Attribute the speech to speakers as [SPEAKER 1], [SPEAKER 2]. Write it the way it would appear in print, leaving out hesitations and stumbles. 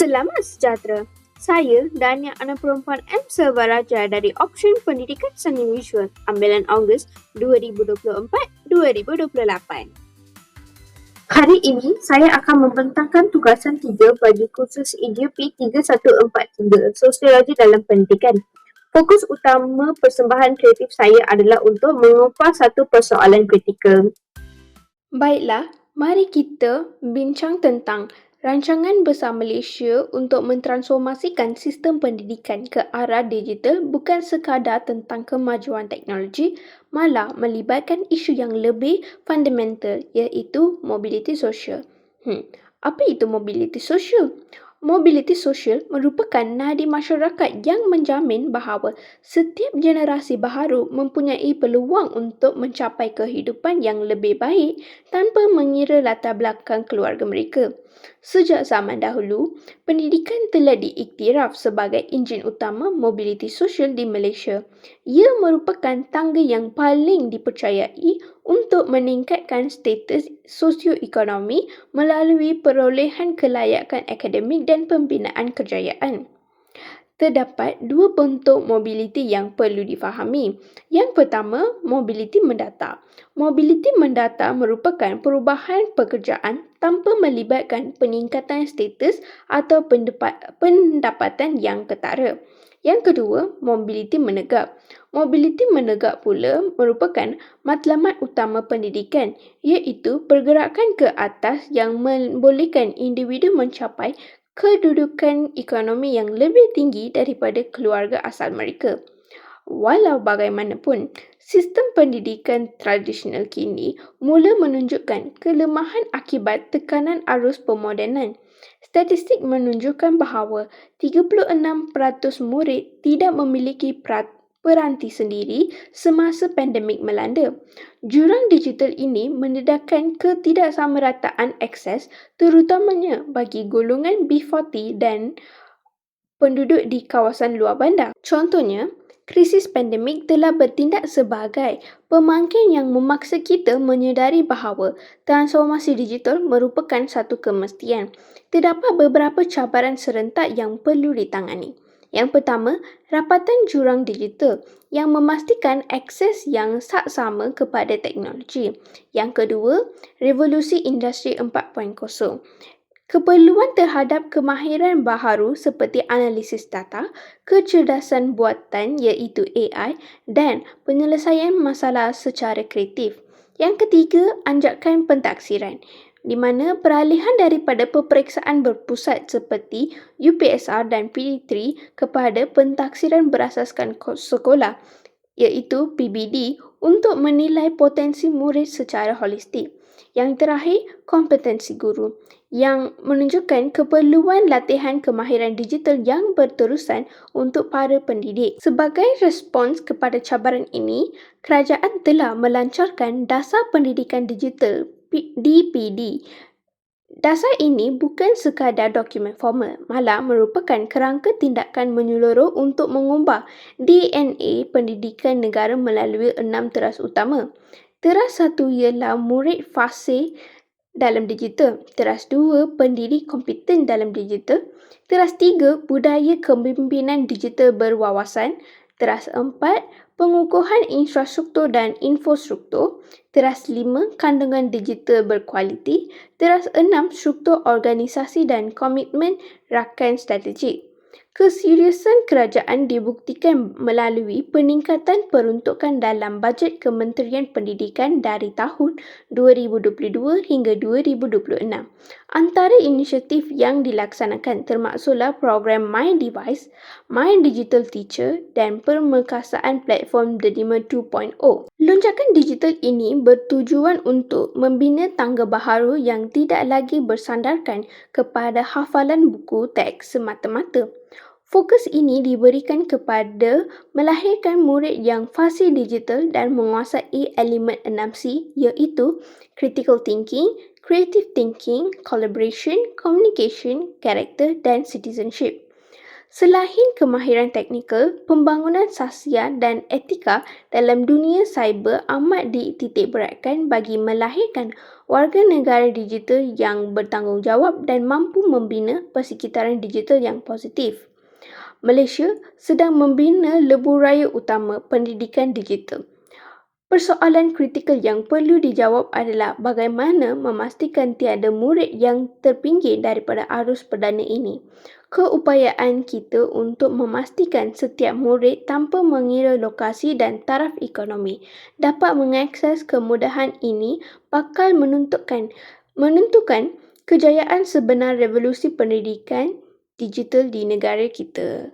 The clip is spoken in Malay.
[SPEAKER 1] Selamat sejahtera. Saya Dania, anak perempuan M. Selvaraja dari Option Pendidikan Seni Visual, ambilan Ogos 2024-2028. Hari ini, saya akan membentangkan tugasan 3 bagi kursus EDUP 3143, Sosiologi dalam Pendidikan. Fokus utama persembahan kreatif saya adalah untuk mengupas satu persoalan kritikal. Baiklah, mari kita bincang tentang rancangan besar Malaysia untuk mentransformasikan sistem pendidikan ke arah digital bukan sekadar tentang kemajuan teknologi, malah melibatkan isu yang lebih fundamental iaitu mobiliti sosial. Apa itu mobiliti sosial? Mobiliti sosial merupakan nadi masyarakat yang menjamin bahawa setiap generasi baharu mempunyai peluang untuk mencapai kehidupan yang lebih baik tanpa mengira latar belakang keluarga mereka. Sejak zaman dahulu, pendidikan telah diiktiraf sebagai enjin utama mobiliti sosial di Malaysia. Ia merupakan tangga yang paling dipercayai untuk meningkatkan status sosioekonomi melalui perolehan kelayakan akademik dan pembinaan kejayaan. Terdapat 2 bentuk mobiliti yang perlu difahami. Yang pertama, mobiliti mendata. Mobiliti mendata merupakan perubahan pekerjaan tanpa melibatkan peningkatan status atau pendapatan yang ketara. Yang kedua, mobiliti menegak. Mobiliti menegak pula merupakan matlamat utama pendidikan, iaitu pergerakan ke atas yang membolehkan individu mencapai kedudukan ekonomi yang lebih tinggi daripada keluarga asal mereka. Walau bagaimanapun, sistem pendidikan tradisional kini mula menunjukkan kelemahan akibat tekanan arus pemodenan. Statistik menunjukkan bahawa 36% murid tidak memiliki peranti sendiri semasa pandemik melanda. Jurang digital ini mendedahkan ketidaksamarataan akses terutamanya bagi golongan B40 dan penduduk di kawasan luar bandar. Contohnya, krisis pandemik telah bertindak sebagai pemangkin yang memaksa kita menyedari bahawa transformasi digital merupakan satu kemestian. Terdapat beberapa cabaran serentak yang perlu ditangani. Yang pertama, rapatan jurang digital yang memastikan akses yang saksama kepada teknologi. Yang kedua, revolusi industri 4.0. Keperluan terhadap kemahiran baharu seperti analisis data, kecerdasan buatan iaitu AI dan penyelesaian masalah secara kreatif. Yang ketiga, anjakan pentaksiran, di mana peralihan daripada peperiksaan berpusat seperti UPSR dan PD3 kepada pentaksiran berasaskan sekolah, iaitu PBD, untuk menilai potensi murid secara holistik. Yang terakhir, kompetensi guru, yang menunjukkan keperluan latihan kemahiran digital yang berterusan untuk para pendidik. Sebagai respons kepada cabaran ini, kerajaan telah melancarkan Dasar Pendidikan Digital DPD. Dasar ini bukan sekadar dokumen formal, malah merupakan kerangka tindakan menyeluruh untuk mengubah DNA pendidikan negara melalui 6 teras utama. Teras 1 ialah murid fasih dalam digital. Teras 2, pendidik kompeten dalam digital. Teras 3, budaya kepimpinan digital berwawasan. Teras 4, pengukuhan infrastruktur dan infrastruktur. Teras 5, kandungan digital berkualiti. Teras 6, struktur organisasi dan komitmen rakan strategik. Keseriusan kerajaan dibuktikan melalui peningkatan peruntukan dalam bajet Kementerian Pendidikan dari tahun 2022 hingga 2026. Antara inisiatif yang dilaksanakan termasuklah program My Device, My Digital Teacher dan permekasaan platform Delima 2.0. Lonjakan digital ini bertujuan untuk membina tangga baharu yang tidak lagi bersandarkan kepada hafalan buku teks semata-mata. Fokus ini diberikan kepada melahirkan murid yang fasih digital dan menguasai elemen 6C iaitu critical thinking, creative thinking, collaboration, communication, character dan citizenship. Selain kemahiran teknikal, pembangunan sasial dan etika dalam dunia cyber amat dititikberatkan bagi melahirkan warga negara digital yang bertanggungjawab dan mampu membina persekitaran digital yang positif. Malaysia sedang membina lebuh raya utama pendidikan digital. Persoalan kritikal yang perlu dijawab adalah bagaimana memastikan tiada murid yang terpinggir daripada arus perdana ini. Keupayaan kita untuk memastikan setiap murid tanpa mengira lokasi dan taraf ekonomi dapat mengakses kemudahan ini bakal menentukan kejayaan sebenar revolusi pendidikan digital di negara kita.